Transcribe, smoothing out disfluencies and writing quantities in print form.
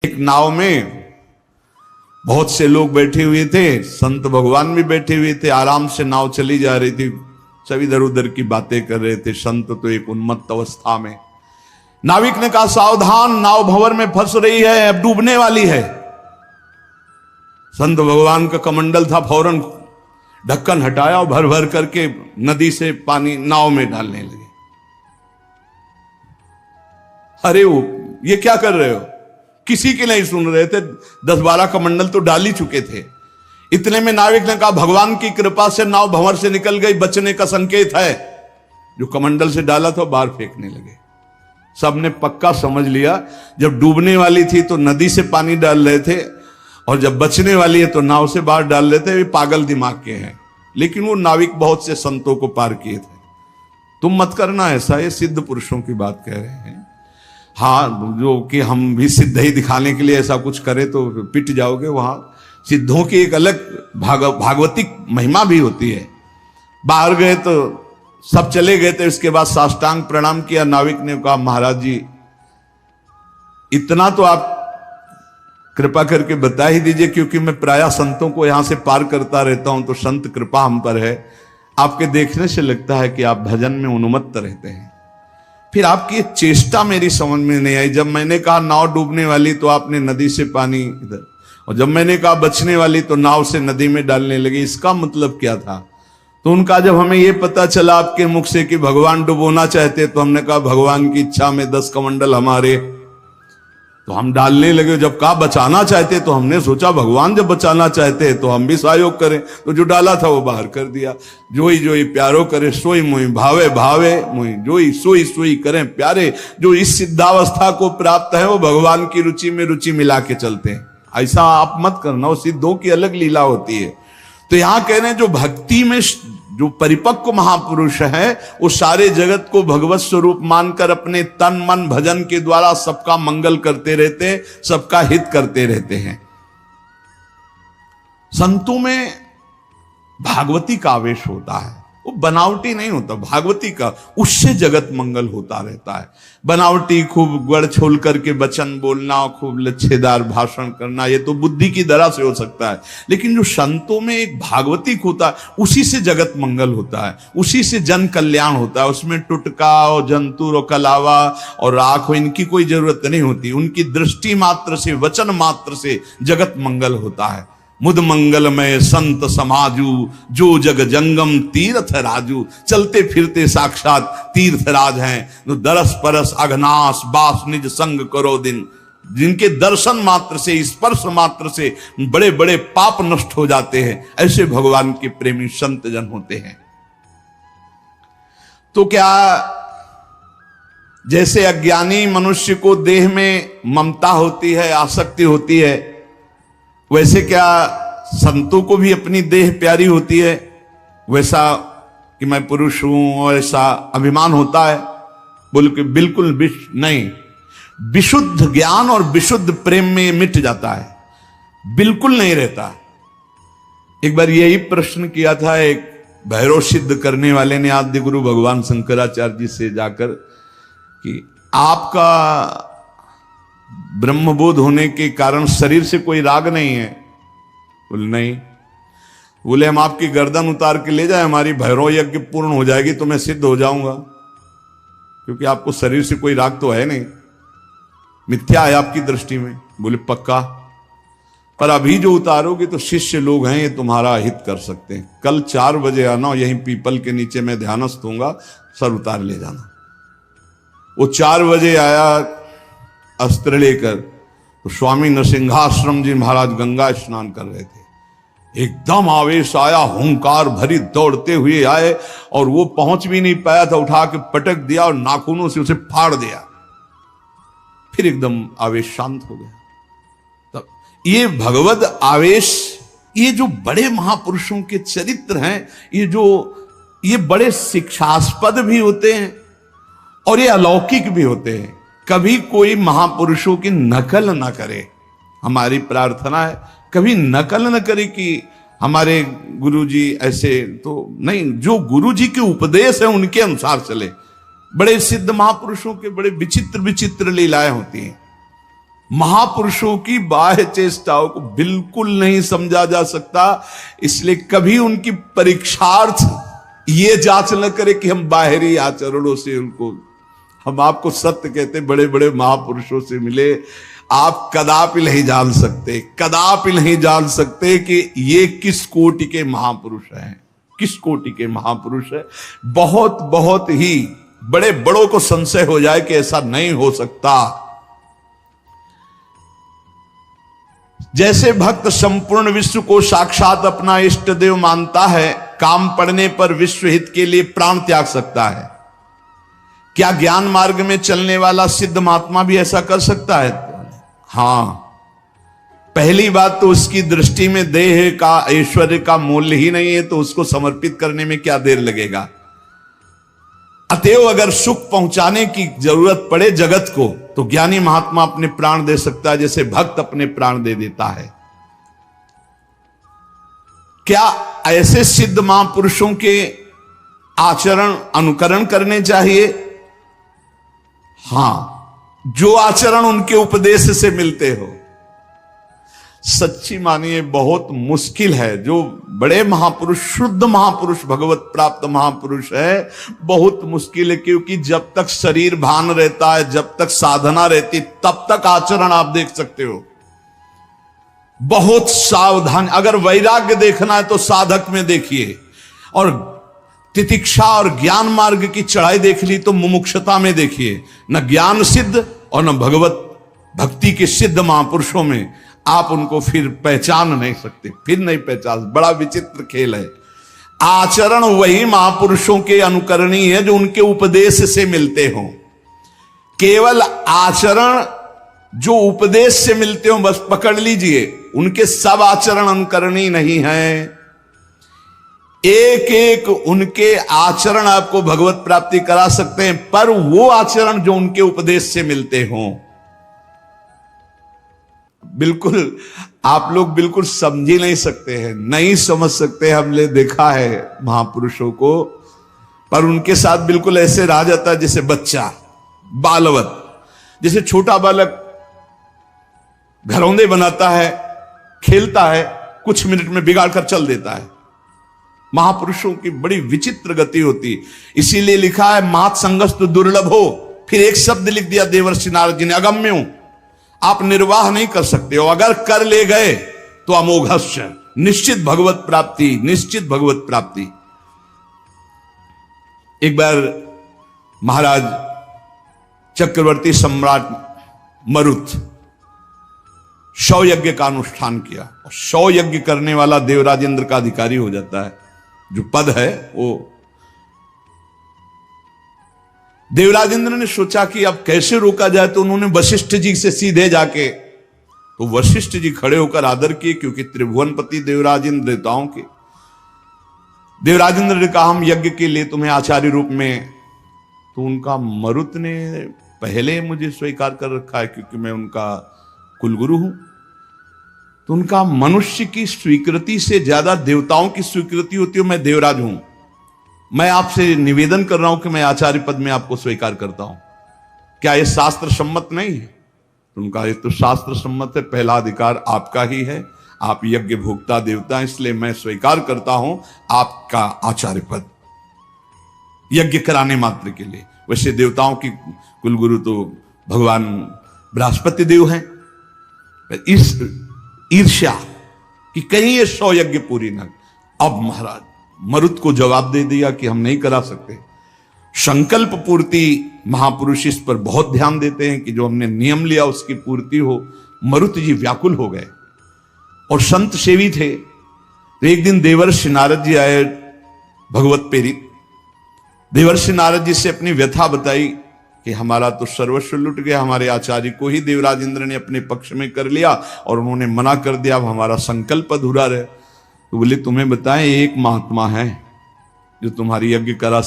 एक नाव में बहुत से लोग बैठे हुए थे, संत भगवान भी बैठे हुए थे। आराम से नाव चली जा रही थी, सब इधर उधर की बातें कर रहे थे। संत तो एक उन्मत्त अवस्था में। नाविक ने कहा, सावधान, नाव भंवर में फंस रही है, अब डूबने वाली है। संत भगवान का कमंडल था, फौरन ढक्कन हटाया और भर भर करके नदी से पानी नाव में डालने लगे। अरे वो ये क्या कर रहे हो? किसी की नहीं सुन रहे थे। 10-12 कमंडल तो डाल ही चुके थे। इतने में नाविक ने कहा, भगवान की कृपा से नाव भंवर से निकल गई, बचने का संकेत है। जो कमंडल से डाला था बाहर फेंकने लगे। सबने पक्का समझ लिया, जब डूबने वाली थी तो नदी से पानी डाल रहे थे, और जब बचने वाली है तो नाव से बाहर डाल रहे थे। वे पागल दिमाग के हैं। लेकिन वो नाविक बहुत से संतों को पार किए थे। तुम मत करना ऐसा, ये सिद्ध पुरुषों की बात कह रहे हैं। हाँ, जो कि हम भी सिद्ध ही दिखाने के लिए ऐसा कुछ करें तो पिट जाओगे। वहां सिद्धों की एक अलग भागवतिक महिमा भी होती है। बाहर गए तो सब चले गए थे। उसके बाद साष्टांग प्रणाम किया। नाविक ने कहा, महाराज जी, इतना तो आप कृपा करके बता ही दीजिए, क्योंकि मैं प्रायः संतों को यहां से पार करता रहता हूं, तो संत कृपा हम पर है। आपके देखने से लगता है कि आप भजन में उन्मत्त रहते हैं। फिर आपकी एक चेष्टा मेरी समझ में नहीं आई। जब मैंने कहा नाव डूबने वाली तो आपने नदी से पानी इधर, और जब मैंने कहा बचने वाली तो नाव से नदी में डालने लगे। इसका मतलब क्या था? तो उनका जब हमें यह पता चला आपके मुख से कि भगवान डुबोना चाहते, तो हमने कहा भगवान की इच्छा में 10 कमंडल हमारे, तो हम डालने लगे। जब कहा बचाना चाहते तो हमने सोचा भगवान जब बचाना चाहते तो हम भी सहयोग करें। तो जो डाला था वो बाहर कर दिया। जोई जोई प्यारो करे सोई मोई, भावे भावे मोई, जोई सोई सोई करें प्यारे। जो इस सिद्धावस्था को प्राप्त है वो भगवान की रुचि में रुचि मिला के चलते हैं। ऐसा आप मत करना, वो सिद्धों की अलग लीला होती है। तो यहां कह रहे हैं, जो भक्ति में जो परिपक्व महापुरुष है वो सारे जगत को भगवत स्वरूप मानकर अपने तन मन भजन के द्वारा सबका मंगल करते रहते हैं, सबका हित करते रहते हैं। संतों में भागवती का आवेश होता है, वो बनावटी नहीं होता। भागवती का, उससे जगत मंगल होता रहता है। बनावटी खूब गड़ छोल करके वचन बोलना, खूब लच्छेदार भाषण करना, ये तो बुद्धि की दरा से हो सकता है। लेकिन जो संतों में एक भागवतिक होता है, उसी से जगत मंगल होता है, उसी से जन कल्याण होता है। उसमें टुटका और जंतुर और कलावा और राख हो, इनकी कोई जरूरत नहीं होती। उनकी दृष्टि मात्र से, वचन मात्र से जगत मंगल होता है। मुद मंगलमय संत समाजू, जो जग जंगम तीर्थ राजू। चलते फिरते साक्षात तीर्थराज हैं। जो दरस परस अघनाश बास निज संग करो दिन। जिनके दर्शन मात्र से, स्पर्श मात्र से बड़े बड़े पाप नष्ट हो जाते हैं, ऐसे भगवान के प्रेमी संत जन होते हैं। तो क्या जैसे अज्ञानी मनुष्य को देह में ममता होती है, आसक्ति होती है, वैसे क्या संतों को भी अपनी देह प्यारी होती है? वैसा कि मैं पुरुष हूं और ऐसा अभिमान होता है? बोल के बिल्कुल नहीं। विशुद्ध ज्ञान और विशुद्ध प्रेम में मिट जाता है, बिल्कुल नहीं रहता। एक बार यही प्रश्न किया था एक भैरव सिद्ध करने वाले ने आद्य गुरु भगवान शंकराचार्य जी से जाकर कि आपका ब्रह्मबोध होने के कारण शरीर से कोई राग नहीं है? बोले नहीं। बोले हम आपकी गर्दन उतार के ले जाए, हमारी भैरव यज्ञ पूर्ण हो जाएगी तो मैं सिद्ध हो जाऊंगा, क्योंकि आपको शरीर से कोई राग तो है नहीं, मिथ्या है आपकी दृष्टि में। बोले पक्का, पर अभी जो उतारोगे तो शिष्य लोग हैं, ये तुम्हारा हित कर सकते हैं। कल 4 बजे आना, यहीं पीपल के नीचे मैं ध्यानस्थ होऊंगा, सर उतार ले जाना। वो 4 बजे आया अस्त्र लेकर, तो स्वामी नरसिंहाश्रम जी महाराज गंगा स्नान कर रहे थे। एकदम आवेश आया, हुंकार भरी दौड़ते हुए आए, और वो पहुंच भी नहीं पाया था, उठा के पटक दिया और नाखूनों से उसे फाड़ दिया। फिर एकदम आवेश शांत हो गया। तब ये भगवद आवेश, ये जो बड़े महापुरुषों के चरित्र हैं, ये बड़े शिक्षास्पद भी होते हैं और ये अलौकिक भी होते हैं। कभी कोई महापुरुषों की नकल ना करे, हमारी प्रार्थना है। कभी नकल न करे कि हमारे गुरुजी ऐसे, तो नहीं, जो गुरुजी के उपदेश है उनके अनुसार चले। बड़े सिद्ध महापुरुषों के बड़े विचित्र विचित्र लीलाएं होती हैं। महापुरुषों की बाह्य चेष्टाओं को बिल्कुल नहीं समझा जा सकता। इसलिए कभी उनकी परीक्षार्थ ये जांच न करे कि हम बाहरी आचरणों से उनको, हम आपको सत्य कहते, बड़े बड़े महापुरुषों से मिले, आप कदापि नहीं जान सकते, कदापि नहीं जान सकते कि ये किस कोटि के महापुरुष हैं, किस कोटि के महापुरुष है। बहुत बहुत ही बड़े बड़ों को संशय हो जाए कि ऐसा नहीं हो सकता। जैसे भक्त संपूर्ण विश्व को साक्षात अपना इष्ट देव मानता है, काम पड़ने पर विश्व हित के लिए प्राण त्याग सकता है, क्या ज्ञान मार्ग में चलने वाला सिद्ध महात्मा भी ऐसा कर सकता है? हां। पहली बात तो उसकी दृष्टि में देह का, ऐश्वर्य का मूल्य ही नहीं है, तो उसको समर्पित करने में क्या देर लगेगा। अतएव अगर सुख पहुंचाने की जरूरत पड़े जगत को, तो ज्ञानी महात्मा अपने प्राण दे सकता है, जैसे भक्त अपने प्राण दे देता है। क्या ऐसे सिद्ध महापुरुषों के आचरण अनुकरण करने चाहिए? हां, जो आचरण उनके उपदेश से मिलते हो। सच्ची मानिए बहुत मुश्किल है, जो बड़े महापुरुष, शुद्ध महापुरुष, भगवत प्राप्त महापुरुष है, बहुत मुश्किल है। क्योंकि जब तक शरीर भान रहता है, जब तक साधना रहती, तब तक आचरण आप देख सकते हो। बहुत सावधान, अगर वैराग्य देखना है तो साधक में देखिए, और तितिक्षा और ज्ञान मार्ग की चढ़ाई देख ली तो मुमुक्षता में देखिए। न ज्ञान सिद्ध और न भगवत भक्ति के सिद्ध महापुरुषों में आप उनको फिर पहचान नहीं सकते, फिर नहीं पहचान। बड़ा विचित्र खेल है। आचरण वही महापुरुषों के अनुकरणीय है जो उनके उपदेश से मिलते हों। केवल आचरण जो उपदेश से मिलते हो बस पकड़ लीजिए, उनके सब आचरण अनुकरणीय नहीं है। एक एक उनके आचरण आपको भगवत प्राप्ति करा सकते हैं, पर वो आचरण जो उनके उपदेश से मिलते हों, बिल्कुल आप लोग बिल्कुल समझ ही नहीं सकते हैं, नहीं समझ सकते। हमने देखा है महापुरुषों को, पर उनके साथ बिल्कुल ऐसे रहा जाता है जैसे बच्चा, बालवत। जैसे छोटा बालक घरौंदे बनाता है, खेलता है, कुछ मिनट में बिगाड़ कर चल देता है। महापुरुषों की बड़ी विचित्र गति होती, इसीलिए लिखा है मात संगस्तु दुर्लभ हो। फिर एक शब्द लिख दिया देवर्षि नारद जी ने, अगम्य हूं, आप निर्वाह नहीं कर सकते हो, अगर कर ले गए तो अमोघस्य, निश्चित भगवत प्राप्ति, निश्चित भगवत प्राप्ति। एक बार महाराज चक्रवर्ती सम्राट मरुत शौ यज्ञ का अनुष्ठान किया, और शौ यज्ञ करने वाला देवराज इंद्र का अधिकारी हो जाता है। जो पद है वो, देवराज इंद्र ने सोचा कि अब कैसे रोका जाए, तो उन्होंने वशिष्ठ जी से सीधे जाके, तो वशिष्ठ जी खड़े होकर आदर किए, क्योंकि त्रिभुवनपति देवराज इंद्र देवताओं के। देवराज इंद्र ने कहा हम यज्ञ के लिए तुम्हें आचार्य रूप में, तो उनका मरुत ने पहले मुझे स्वीकार कर रखा है क्योंकि मैं उनका कुलगुरु हूं। तो उनका मनुष्य की स्वीकृति से ज्यादा देवताओं की स्वीकृति होती है। मैं देवराज हूं, मैं आपसे निवेदन कर रहा हूं कि मैं आचार्य पद में आपको स्वीकार करता हूं, क्या यह शास्त्र सम्मत नहीं है? तो उनका ये तो शास्त्र सम्मत है, पहला अधिकार आपका ही है, आप यज्ञ भोक्ता देवता हैं, इसलिए मैं स्वीकार करता हूं आपका आचार्य पद, यज्ञ कराने मात्र के लिए। वैसे देवताओं की कुलगुरु तो भगवान बृहस्पति देव हैं। इस ईर्ष्या कि कहीं ये 100 यज्ञ पूरी न, अब महाराज मरुत को जवाब दे दिया कि हम नहीं करा सकते। संकल्प पूर्ति महापुरुष इस पर बहुत ध्यान देते हैं कि जो हमने नियम लिया उसकी पूर्ति हो। मरुत जी व्याकुल हो गए और संत सेवी थे। तो एक दिन देवर्षि नारद जी आए, भगवत प्रेरित। देवर्षि नारद जी से अपनी व्यथा बताई कि हमारा तो सर्वस्व लुट गया, हमारे आचार्य को ही देवराज इंद्र ने अपने पक्ष में कर लिया और उन्होंने मना कर दिया, अब हमारा संकल्प अधूरा रहे। तो बोले तुम्हें बताएं, एक महात्मा है जो तुम्हारी यज्ञ करा